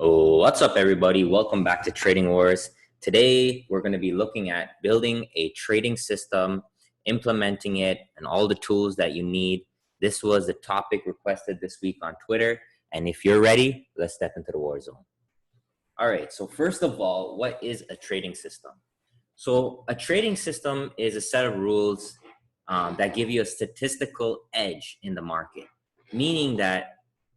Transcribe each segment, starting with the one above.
Oh, what's up, everybody? Welcome back to Trading Wars. Today, we're going to be looking at building a trading system, implementing it, and all the tools that you need. This was the topic requested this week on Twitter. And if you're ready, let's step into the war zone. All right. So first of all, what is a trading system? So a trading system is a set of rules that give you a statistical edge in the market, meaning that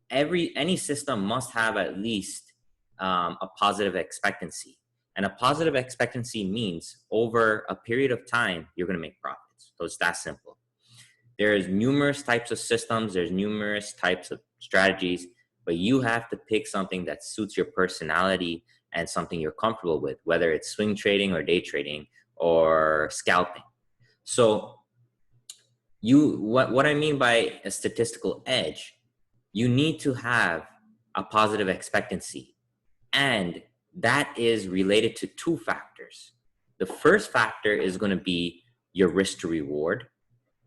any system must have at least a positive expectancy. And a positive expectancy means over a period of time, you're going to make profits. So it's that simple. There's numerous types of systems. There's numerous types of strategies, but you have to pick something that suits your personality and something you're comfortable with, whether it's swing trading or day trading or scalping. So what I mean by a statistical edge, you need to have a positive expectancy. And that is related to two factors. The first factor is going to be your risk to reward.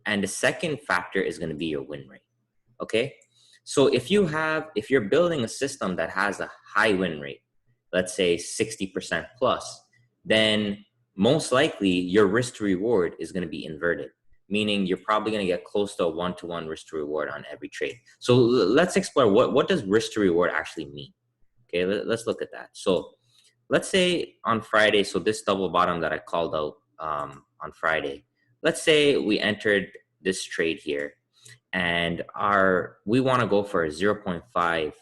And the second factor is going to be your win rate. Okay. So if you're building a system that has a high win rate, let's say 60% plus, then most likely your risk to reward is going to be inverted, meaning you're probably going to get close to a one-to-one risk to reward on every trade. So let's explore what does risk to reward actually mean. Okay, let's look at that. So let's say on Friday, so this double bottom that I called out on Friday, let's say we entered this trade here and we want to go for a 0.5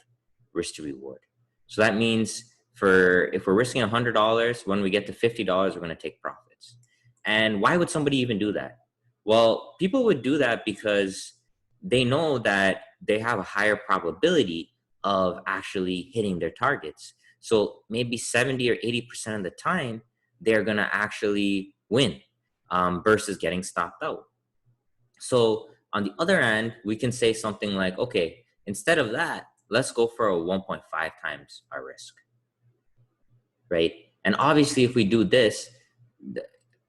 risk to reward. So that means if we're risking $100, when we get to $50, we're going to take profits. And why would somebody even do that? Well, people would do that because they know that they have a higher probability of actually hitting their targets. So maybe 70 or 80% of the time, they're going to actually win versus getting stopped out. So on the other end, we can say something like, okay, instead of that, let's go for a 1.5 times our risk, right? And obviously, if we do this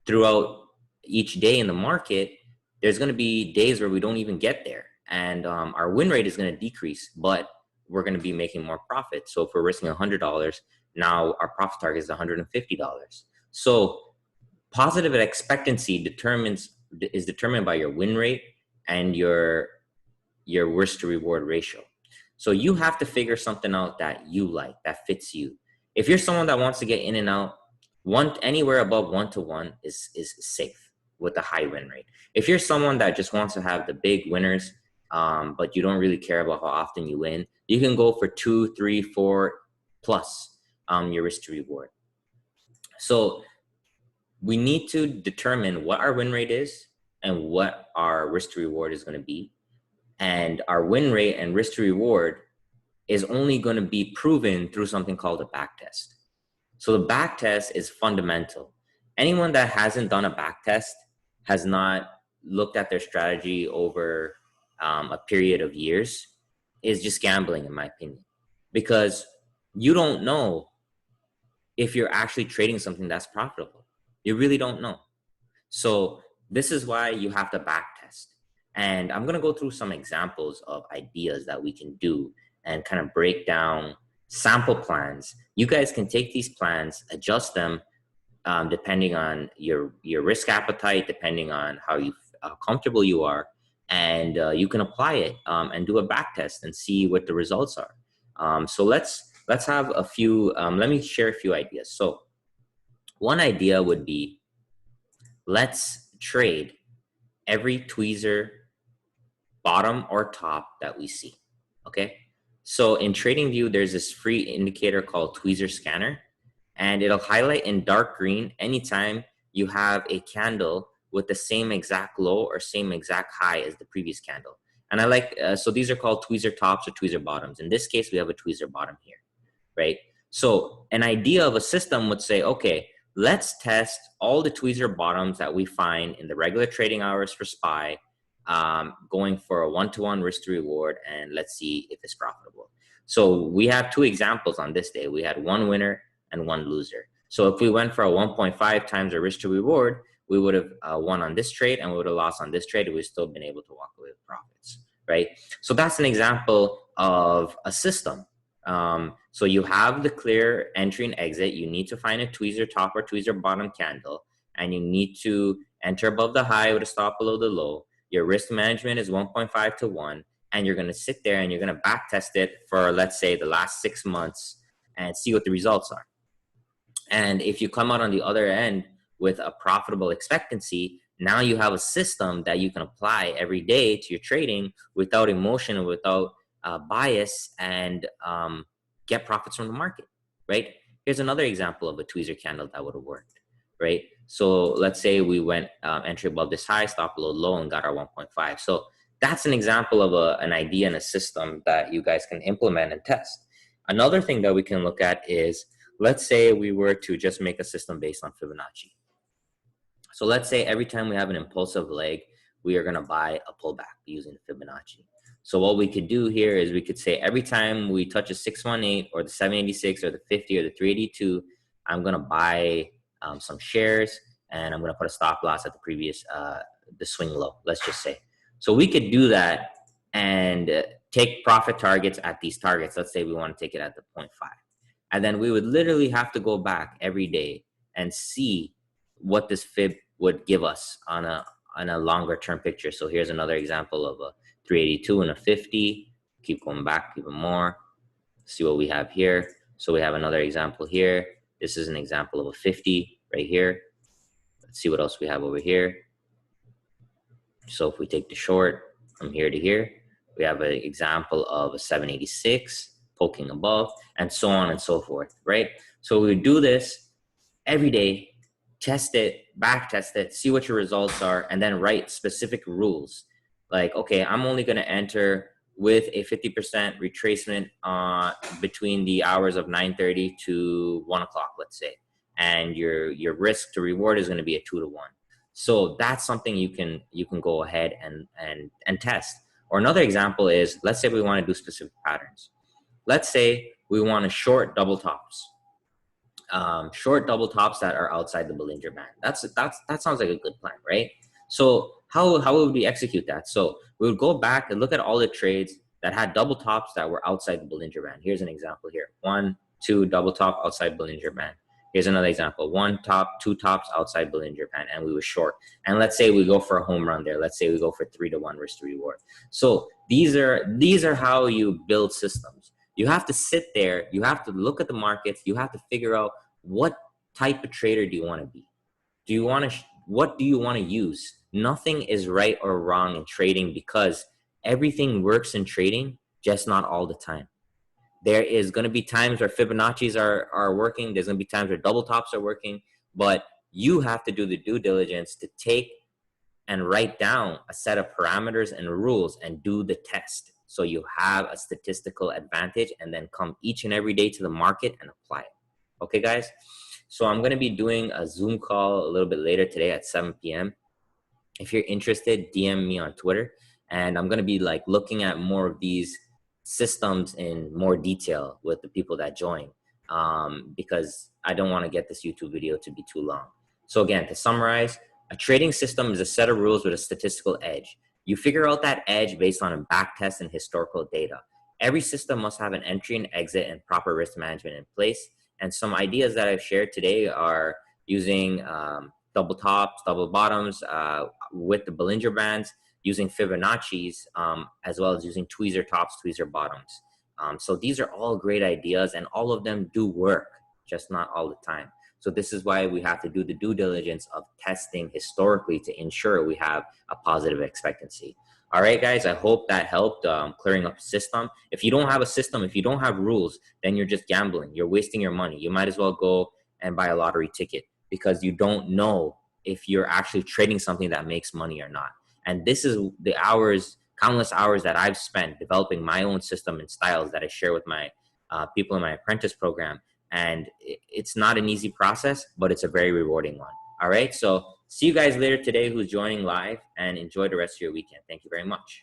throughout each day in the market, there's going to be days where we don't even get there. And our win rate is going to decrease, but we're going to be making more profit. So if we're risking $100, now our profit target is $150. So positive expectancy is determined by your win rate and your risk to reward ratio. So you have to figure something out that you like, that fits you. If you're someone that wants to get in and out, anywhere above 1-to-1 is safe with a high win rate. If you're someone that just wants to have the big winners, but you don't really care about how often you win, you can go for 2, 3, 4 plus your risk to reward. So we need to determine what our win rate is and what our risk to reward is going to be. And our win rate and risk to reward is only going to be proven through something called a back test. So the back test is fundamental. Anyone that hasn't done a back test has not looked at their strategy over a period of years is just gambling, in my opinion, because you don't know if you're actually trading something that's profitable. You really don't know. So this is why you have to back test. And I'm going to go through some examples of ideas that we can do and kind of break down sample plans. You guys can take these plans, adjust them depending on your risk appetite, depending on how comfortable you are, and you can apply it and do a back test and see what the results are. So let's have a few. Let me share a few ideas. So one idea would be, let's trade every tweezer bottom or top that we see. Okay. So in TradingView, there's this free indicator called Tweezer Scanner, and it'll highlight in dark green anytime you have a candle with the same exact low or same exact high as the previous candle. And I like, so these are called tweezer tops or tweezer bottoms. In this case, we have a tweezer bottom here, right? So an idea of a system would say, okay, let's test all the tweezer bottoms that we find in the regular trading hours for SPY, going for a 1-to-1 risk to reward, and let's see if it's profitable. So we have two examples on this day. We had one winner and one loser. So if we went for a 1.5 times our risk to reward, we would have won on this trade and we would have lost on this trade, and we've still been able to walk away with profits, right? So that's an example of a system, So you have the clear entry and exit. You need to find a tweezer top or tweezer bottom candle, and you need to enter above the high with a stop below the low. Your risk management is 1.5 to 1, and you're going to sit there and you're going to back test it for, let's say, the last 6 months and see what the results are. And if you come out on the other end with a profitable expectancy, now you have a system that you can apply every day to your trading without emotion and without bias, and get profits from the market, right? Here's another example of a tweezer candle that would have worked, right? So let's say we went entry above this high, stop below low, and got our 1.5. So that's an example of an idea and a system that you guys can implement and test. Another thing that we can look at is, let's say we were to just make a system based on Fibonacci. So let's say every time we have an impulsive leg, we are going to buy a pullback using Fibonacci. So what we could do here is we could say every time we touch a 618 or the 786 or the 50 or the 382, I'm going to buy some shares, and I'm going to put a stop loss at the previous, the swing low, let's just say. So we could do that and take profit targets at these targets. Let's say we want to take it at the 0.5. And then we would literally have to go back every day and see what this fib would give us on a longer term picture. So here's another example of a 382 and a 50. Keep going back even more. See what we have here. So we have another example here. This is an example of a 50 right here. Let's see what else we have over here. So if we take the short from here to here, we have an example of a 786 poking above, and so on and so forth, right? So we do this every day, test it, back test it, see what your results are, and then write specific rules. Like, okay, I'm only going to enter with a 50% retracement between the hours of 9:30 to 1 o'clock, let's say. And your risk to reward is going to be a 2 to 1. So that's something you can go ahead and test. Or another example is, let's say we want to do specific patterns. Let's say we want to short double tops. Short double tops that are outside the Bollinger Band. That sounds like a good plan, right? So how would we execute that? So we would go back and look at all the trades that had double tops that were outside the Bollinger Band. Here's an example here. 1, 2, double top outside Bollinger Band. Here's another example. 1 top, 2 tops outside Bollinger Band, and we were short. And let's say we go for a home run there. Let's say we go for 3 to 1 risk to reward. So these are how you build systems. You have to sit there. You have to look at the markets. You have to figure out what type of trader do you want to be. What do you want to use? Nothing is right or wrong in trading, because everything works in trading, just not all the time. There is going to be times where Fibonacci's are working. There's going to be times where double tops are working, but you have to do the due diligence to take and write down a set of parameters and rules and do the test. So you have a statistical advantage, and then come each and every day to the market and apply it. Okay, guys? So I'm going to be doing a Zoom call a little bit later today at 7 p.m. If you're interested, DM me on Twitter, and I'm going to be like looking at more of these systems in more detail with the people that join, because I don't want to get this YouTube video to be too long. So again, to summarize, a trading system is a set of rules with a statistical edge. You figure out that edge based on a back test and historical data. Every system must have an entry and exit and proper risk management in place. And some ideas that I've shared today are using double tops, double bottoms with the Bollinger Bands, using Fibonacci's, as well as using tweezer tops, tweezer bottoms. So these are all great ideas, and all of them do work, just not all the time. So this is why we have to do the due diligence of testing historically to ensure we have a positive expectancy. All right, guys, I hope that helped clearing up a system. If you don't have a system, if you don't have rules, then you're just gambling. You're wasting your money. You might as well go and buy a lottery ticket, because you don't know if you're actually trading something that makes money or not. And this is the hours, countless hours that I've spent developing my own system and styles that I share with my people in my apprentice program. And it's not an easy process, but it's a very rewarding one. All right. So see you guys later today who's joining live, and enjoy the rest of your weekend. Thank you very much.